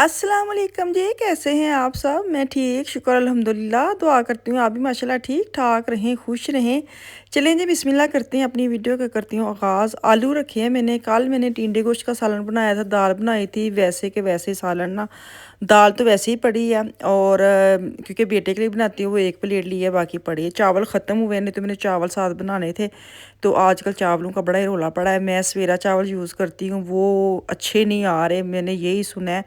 अस्सलाम वालेकुम जी, कैसे हैं आप सब? मैं ठीक, शुक्र अल्हम्दुलिल्लाह। दुआ करती हूँ आप भी माशाल्लाह ठीक-ठाक रहें, खुश रहें। चलें जी बिस्मिल्लाह करते हैं, अपनी वीडियो का करती हूँ आगाज़। आलू रखे हैं मैंने, कल मैंने टिंडे गोश्त का सालन बनाया था, दाल बनाई थी, वैसे के वैसे सालन ना। दाल तो वैसे ही पड़ी है और क्योंकि बेटे के लिए बनाती हूँ, वो एक प्लेट ली है, बाकी पड़ी है। चावल ख़त्म हुए हैं, नहीं तो मैंने चावल साथ बनाने थे। तो आजकल चावलों का बड़ा ही रौला पड़ा है। मैं सवेरा चावल यूज़ करती हूँ, वो अच्छे नहीं आ रहे, मैंने यही सुना है।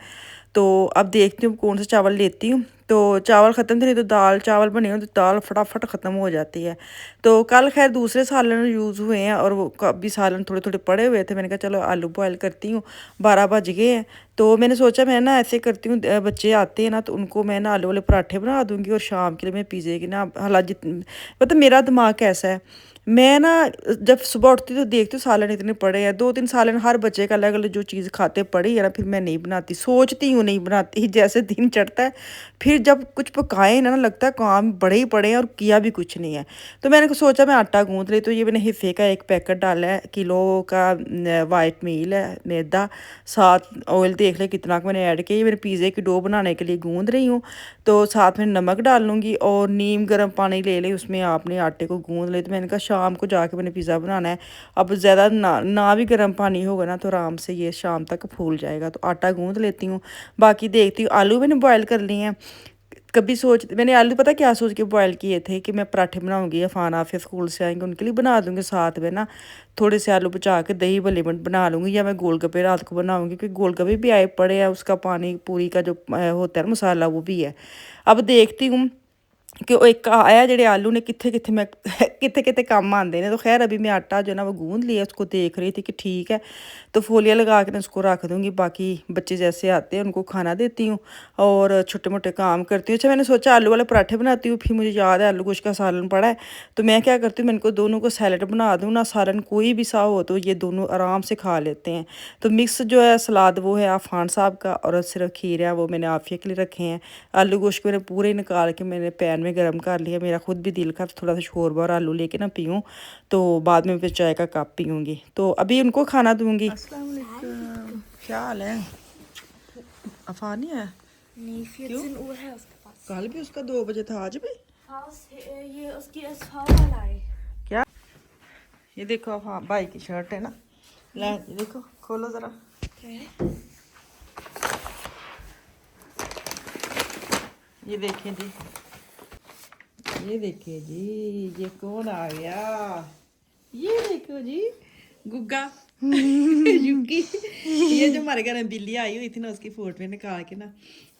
तो अब देखती हूँ कौन सा चावल लेती हूँ। तो चावल ख़त्म थे, नहीं तो दाल चावल बने हो तो दाल फटाफट ख़त्म हो जाती है। तो कल खैर दूसरे सालन यूज़ हुए हैं और वो भी सालन थोड़े थोड़े पड़े हुए थे। मैंने कहा चलो आलू बॉयल करती हूँ, 12 बज गए हैं। तो मैंने सोचा मैं ना ऐसे करती हूँ, बच्चे आते हैं ना तो उनको मैं ना आलू वाले पराठे बना दूँगी और शाम के लिए मैं पिज़्ज़े की ना हालांकि मतलब मेरा दिमाग कैसा है, मैं ना जब सुबह उठती तो देखती हूँ सालन इतने पड़े हैं, 2-3 सालन हर बच्चे का अलग-अलग जो चीज़ खाते पड़ी है ना, फिर मैं नहीं बनाती, सोचती हूँ नहीं बनाती। जैसे दिन चढ़ता है, फिर जब कुछ पकाए ना लगता है काम बड़े ही पड़े हैं और किया भी कुछ नहीं है। तो मैंने सोचा मैं आटा गूँथ ली, तो ये मैंने हिफ़े का एक पैकेट डाला है, किलो का वाइट मील है, मैदा, साथ ऑयल देख लें कितना का मैंने ऐड किया। ये मैंने पिज़्ज़े की डो बनाने के लिए गूँथ रही हूँ। तो साथ में नमक डाल लूँगी और नीम गर्म पानी ले लें, उसमें आपने आटे को गूँथ लें। तो मैंने कहा शाम को जाके मैंने पिज़्ज़ा बनाना है। अब ज़्यादा ना भी गर्म पानी होगा ना तो आराम से ये शाम तक फूल जाएगा। तो आटा गूँथ लेती हूँ, बाकी देखती हूँ। आलू मैंने बॉयल कर लिए हैं। कभी सोच मैंने आलू पता क्या सोच के बॉयल किए थे कि मैं पराठे बनाऊंगी, अफान आफिया स्कूल से आएंगे उनके लिए बना दूंगी, साथ में ना थोड़े से आलू बचा के दही भल्ले बना लूँगी, या मैं गोलगप्पे रात को बनाऊंगी क्योंकि गोलगप्पे भी आए पड़े हैं, उसका पानी पूरी का जो होता है ना मसाला वो भी है। अब देखती हूँ कि वो एक आया जेह्ड़े आलू ने कित्थे कित्थे मैं कित्थे कित्थे कम्म आंदे ने। तो ख़ैर अभी मैं आटा जो है ना वो गूँध लिया, उसको देख रही थी कि ठीक है, तो फ़ोलिया लगा के ना उसको रख दूँगी। बाकी बच्चे जैसे आते हैं उनको खाना देती हूँ और छोटे-मोटे काम करती हूँ। अच्छा मैंने सोचा आलू वाले पराठे बनाती हूँ, फिर मुझे याद है आलू गोश्त का सालन पड़ा है, तो मैं क्या करती हूँ, मैं इनको दोनों को सैलेड बना दूँ ना, सालन कोई भी सा हो तो ये दोनों आराम से खा लेते हैं। तो मिक्स जो है सलाद वो है अफ़ान साहब का और सिर्फ़ खीर है वो मैंने आफ़िया के लिए रखे हैं। आलू गोश्त को मैंने पूरे निकाल के मैंने पैन में गरम कर लिया। मेरा खुद भी दिल का थोड़ा सा शोरबा और आलू लेके ना पीऊँ, तो बाद में फिर चाय का कप पीऊँगी। तो अभी उनको खाना दूँगी। अस्सलाम वालेकुम, क्या हाल है? अफ़ान नहीं आया? नहीं, क्यों? 14 Uhr है उसके पास। कल भी उसका 2 बजे था, आज भी? ये उसकी एसफा वाला है। क्या? ये देखो अफ़ान भाई की शर्ट है ना, ले ये देखो, खोलो ज़रा। ये देखें जी, ये देखिए जी, ये कौन आ गया? ये देखो जी, गुग्गा युक्की। ये जो हमारे घर में बिल्ली आई हुई थी ना, उसकी फोटो निकाल के ना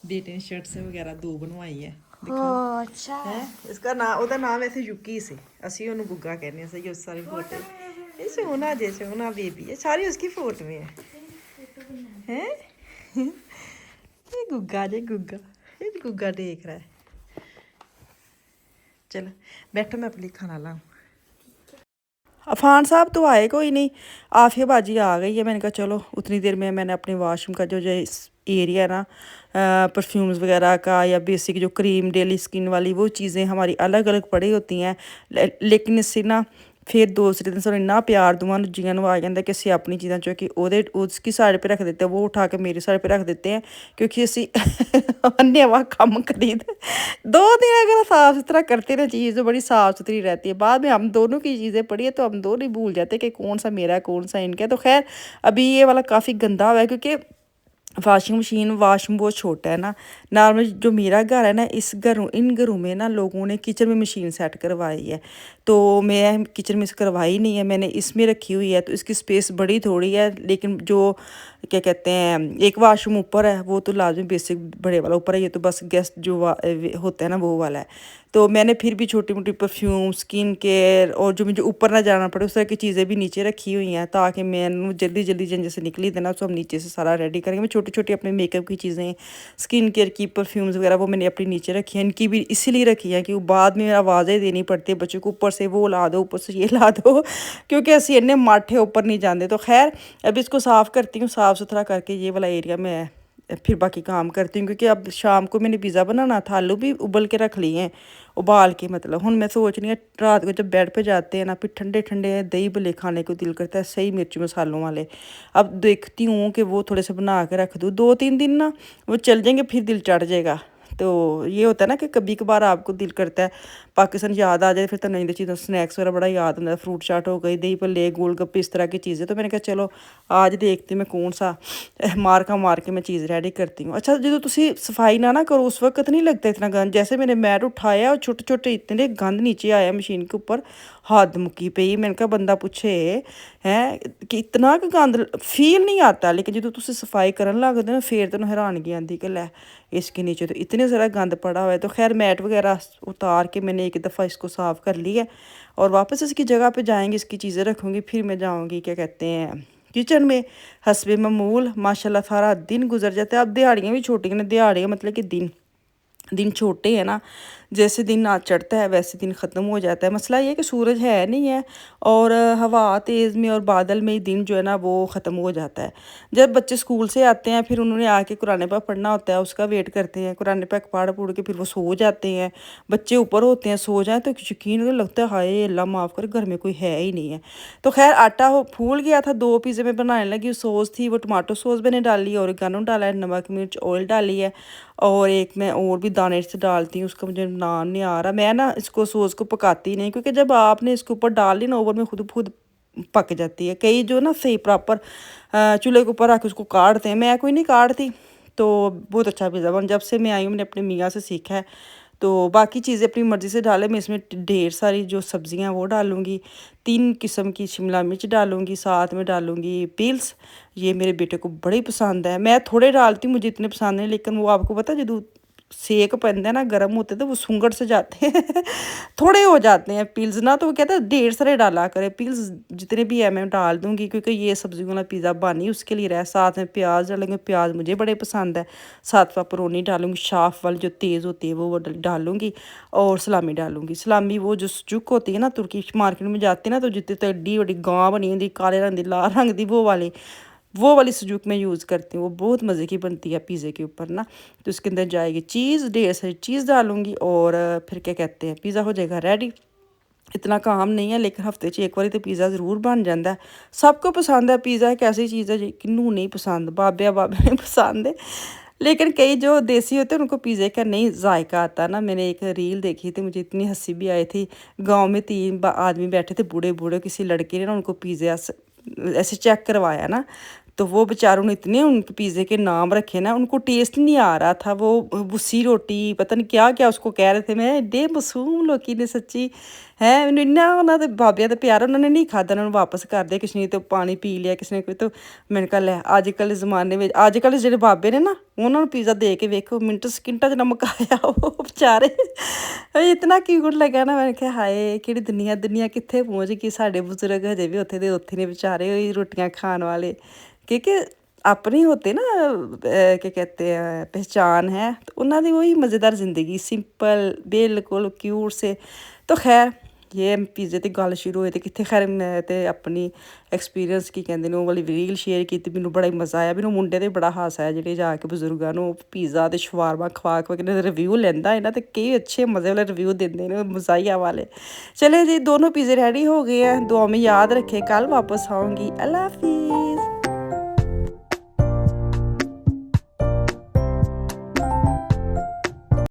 बेटे ने शर्ट से वगैरह 2 बनवाई है। दिखाओ अच्छा है, इसका नाम ਉਹਦਾ ਨਾਮ ਵੈਸੇ युक्की से, ਅਸੀਂ ਉਹਨੂੰ गुग्गा कहने हैं। सही उस सारी फोटो ये सोना जैसे सोना बेबी है, सारी उसकी फोटो में है। ये गुग्गा जे गुग्गा, ये गुग्गा देख रहा है। चलो बैठो, मैं अपने लिए खाना लाऊं। अफ़ान साहब तो आए कोई नहीं, आफिया बाजी आ गई है। मैंने कहा चलो उतनी देर में मैंने अपने वाशरूम का जो एरिया ना परफ्यूम्स वगैरह का या बेसिक जो क्रीम डेली स्किन वाली वो चीज़ें हमारी अलग अलग पड़ी होती हैं, लेकिन इससे ना फिर दूसरे दिन ਸਾਨੂੰ ਇੰਨਾ ਪਿਆਰ ਦੋਵਾਂ ਨੂੰ ਜੀਆਂ ਨੂੰ ਆ ਜਾਂਦਾ ਕਿ ਅਸੀਂ ਆਪਣੀ ਚੀਜ਼ਾਂ ਚੋਂ कि उसकी साइड पे रख देते हैं, वो उठा के मेरी साइड पे रख देते हैं, क्योंकि असी अन्यवा काम खरीद 2 दिन अगर साफ़ सुथरा करते ना चीज़ तो बड़ी साफ़ सुथरी रहती है। बाद में हम दोनों की चीज़ें पड़ी है तो हम दोनों ही भूल जाते हैं कि कौन सा मेरा है कौन सा इनका है। तो खैर अभी ये वाला काफ़ी गंदा हुआ है क्योंकि वाशरूम बहुत छोटा है ना। नॉर्मल जो मेरा घर है ना, इन घरों में ना लोगों ने किचन में मशीन सेट करवाई है, तो मैं किचन में करवाई नहीं है, मैंने इसमें रखी हुई है। तो इसकी स्पेस बड़ी थोड़ी है, लेकिन जो क्या कहते हैं एक वाशरूम ऊपर है, वो तो लाजमी बेसिक बड़े वाला ऊपर है, ये तो बस गेस्ट जो होता है ना वो वाला है। तो मैंने फिर भी छोटी मोटी परफ्यूम स्किन केयर और जो मुझे ऊपर ना जाना पड़े उस तरह की चीज़ें भी नीचे रखी हुई हैं, ताकि मैं जल्दी जल्दी जैसे निकली देना तो हम नीचे से सारा रेडी करेंगे। मैं छोटी छोटी अपने मेकअप की चीज़ें स्किन केयर की परफ्यूम्स वगैरह वो मैंने अपनी नीचे रखी हैं। इनकी भी इसीलिए रखी है कि वो बाद में आवाज़ें देनी पड़ती है बच्चों को, ऊपर से वो ला दो ऊपर से ये ला दो क्योंकि असी इन्ने माठे ऊपर नहीं जाते। तो खैर अभी इसको साफ़ करती हूँ, साफ़ सुथरा करके ये वाला एरिया मैं फिर बाकी काम करती हूँ, क्योंकि अब शाम को मैंने पिज़्ज़ा बनाना था। आलू भी उबल के रख लिए हैं, उबाल के मतलब। हुन मैं सोच रही हूँ रात को जब बेड पे जाते हैं ना, फिर ठंडे ठंडे दही भल्ले खाने को दिल करता है, सही मिर्च मसालों वाले। अब देखती हूँ कि वो थोड़े से बना के रख दूँ, 2-3 दिन ना वो चल जाएंगे, फिर दिल चढ़ जाएगा। तो ये होता है ना कि कभी कभार आपको दिल करता है पाकिस्तान याद आ जाए, फिर तो नई चीज़ें स्नैक्स वगैरह बड़ा याद आता है, फ्रूट चाट हो गई, दही भल्ले, गोलगप्पे, इस तरह की चीज़ें। तो मैंने कहा चलो आज देखती मैं कौन सा मार के मैं चीज़ रेडी करती हूँ। अच्छा, जो तुसी सफाई ना करो उस वक्त नहीं लगता इतना गंद। जैसे मैंने मैट उठाया और छोटे छोटे इतने गंद नीचे आया मशीन के ऊपर, हद मुक्की पई। मैंने कहा बंदा पूछे हैं कि इतना कि गंद फील नहीं आता, लेकिन जो तुसी सफाई करन लगदे ना फिर तेन हैरानगी आती कि लै इसके नीचे तो इतने सारा गंद पड़ा हुआ है। तो खैर मैट वगैरह उतार के मैंने एक दफ़ा इसको साफ़ कर लिया और वापस इसकी जगह पे जाएंगे, इसकी चीज़ें रखूँगी, फिर मैं जाऊँगी क्या कहते हैं किचन में। हस्बे मामूल माशाल्लाह सारा दिन गुजर जाता है। अब दिहाड़ियाँ भी छोटी ने, दिहाड़ियाँ मतलब कि दिन दिन छोटे हैं ना, जैसे दिन आज चढ़ता है वैसे दिन ख़त्म हो जाता है। मसला ये है कि सूरज है नहीं है और हवा तेज़ में और बादल में ही दिन जो है ना वो ख़त्म हो जाता है। जब बच्चे स्कूल से आते हैं फिर उन्होंने आके कुरान पाक पढ़ना होता है, उसका वेट करते हैं। कुरान पाक पढ़ के फिर वो सो जाते हैं। बच्चे ऊपर होते हैं, सो जाएँ तो यकीन नहीं लगता है, हाय अल्लाह माफ़ कर, घर में कोई है ही नहीं है। तो खैर आटा हो फूल गया था, 2 पिज़्ज़े में बनाने लगी। सॉस थी वो टमाटो सॉस मैंने डाली, ओरिगैनो डाला है, नमक मिर्च ऑयल डाली है, और एक मैं और भी दाने से डालती हूँ, उसका मुझे नाम नहीं आ रहा। मैं ना इसको सॉस को पकाती नहीं, क्योंकि जब आपने इसके ऊपर डाल ली ना ओवन में खुद पक जाती है। कई जो ना सही प्रॉपर चूल्हे के ऊपर रख के उसको काटते हैं, मैं कोई नहीं काटती। तो बहुत अच्छा पिज़्ज़ा बन, जब से मैं आई हूँ मैंने अपने मियाँ से सीखा है। तो बाकी चीज़ें अपनी मर्ज़ी से डालें, मैं इसमें ढेर सारी जो सब्ज़ियाँ हैं वो डालूँगी। 3 किस्म की शिमला मिर्च डालूँगी, साथ में डालूँगी पील्स। ये मेरे बेटे को बड़ी पसंद है। मैं थोड़े डालती हूँ, मुझे इतने पसंद नहीं, लेकिन वो आपको पता है जो सेक पैंदा है ना, गर्म होते तो वो सुंगड़ से जाते हैं थोड़े हो जाते हैं पील्स ना। तो वो कहता है ढेर सारे डाला करे पील्स, जितने भी है मैं डाल दूँगी, क्योंकि ये सब्ज़ी वाला पिज़्ज़ा बन ही उसके लिए रहा। साथ में प्याज डालेंगे, प्याज मुझे बड़े पसंद है। साथ में पेपरोनी डालूँगी, शाफ वाली जो तेज़ होती है वो डालूँगी, और सलामी डालूँगी। सलामी वो जो सुजुक होती है ना, तुर्की मार्केट में जाती है ना, तो जितने तो एड्डी बड़ी गां बनी होती काले रंग की, लाल रंग की, वो वाली सुजुक मैं यूज़ करती हूँ। वो बहुत मज़े की बनती है पिज़्ज़े के ऊपर ना। तो उसके अंदर जाएगी चीज़, ढेर सारी चीज़ डालूँगी, और फिर क्या कहते हैं पिज़्ज़ा हो जाएगा रेडी। इतना काम नहीं है, लेकिन हफ्ते च एक बारी तो पिज़्ज़ा ज़रूर बन जाता है। सबको पसंद है पिज़्ज़ा, एक ऐसी चीज़ है किन्नू नहीं पसंद, बाबे नहीं पसंद है। लेकिन कई जो देसी होते हैं उनको पिज़्ज़े का नहीं जायका आता ना। मैंने एक रील देखी थी, मुझे इतनी हंसी भी आई थी। गांव में 3 आदमी बैठे थे, बूढ़े बूढ़े, किसी लड़के ने ना उनको पिज़्ज़ा ऐसे चेक करवाया ना, तो वो बेचारों ने इतने उनके पिज़्ज़े के नाम रखे ना, उनको टेस्ट नहीं आ रहा था। वो बुस्सी रोटी पता नहीं क्या क्या उसको कह रहे थे। मैं एडे मासूम लोग ने सच्ची है, मैंने इन्ना उन्होंने बाबिया का प्यार, उन्होंने नहीं खादा, उन्होंने वापस कर दिया। किसी ने तो पानी पी लिया, किसी ने कोई। तो मैंने कहा लै अजकल जमाने में अजकल जो बाबे ने ना उन्होंने पिज़्ज़ा दे के वेखो, मिंट सकिंटा च ना मुकाया वो बेचारे इतना क्यूट लगा ना। मैंने कहा हाय कि दुनिया कितने पहुँच गई, साढ़े बजुर्ग हजे भी उत्थे दे उत्थे ने बेचारे रोटियां खाने वाले, क्योंकि अपनी होते ना क्या कहते हैं पहचान है, तो उन्होंने वही मज़ेदार ज़िंदगी, सिंपल बिल्कुल क्यूट से। तो खैर ये पिज़्ज़े की गल शुरू हुई तो कितने, खैर मैं तो अपनी एक्सपीरियंस की कहते हैं वो वाली रील शेयर की, मैंने बड़ा ही मज़ा आया। मैंने मुंडे तो बड़ा हासा है ਜਿਹੜੇ ਜਾ ਕੇ ਬਜ਼ੁਰਗਾਂ ਨੂੰ पिज़्ज़ा ਤੇ ਸ਼ਵਾਰਮਾ ਖਵਾ ਕੇ रिव्यू ਲੈਂਦਾ है ना, तो कई अच्छे मज़े वाले रिव्यू देते हैं मज़ाइया वाले। चले जी, दोनों पिज़्ज़े रेडी हो गए हैं। दुआ में याद रखे, कल वापस आऊँगी। अल्लाह हाफिज़।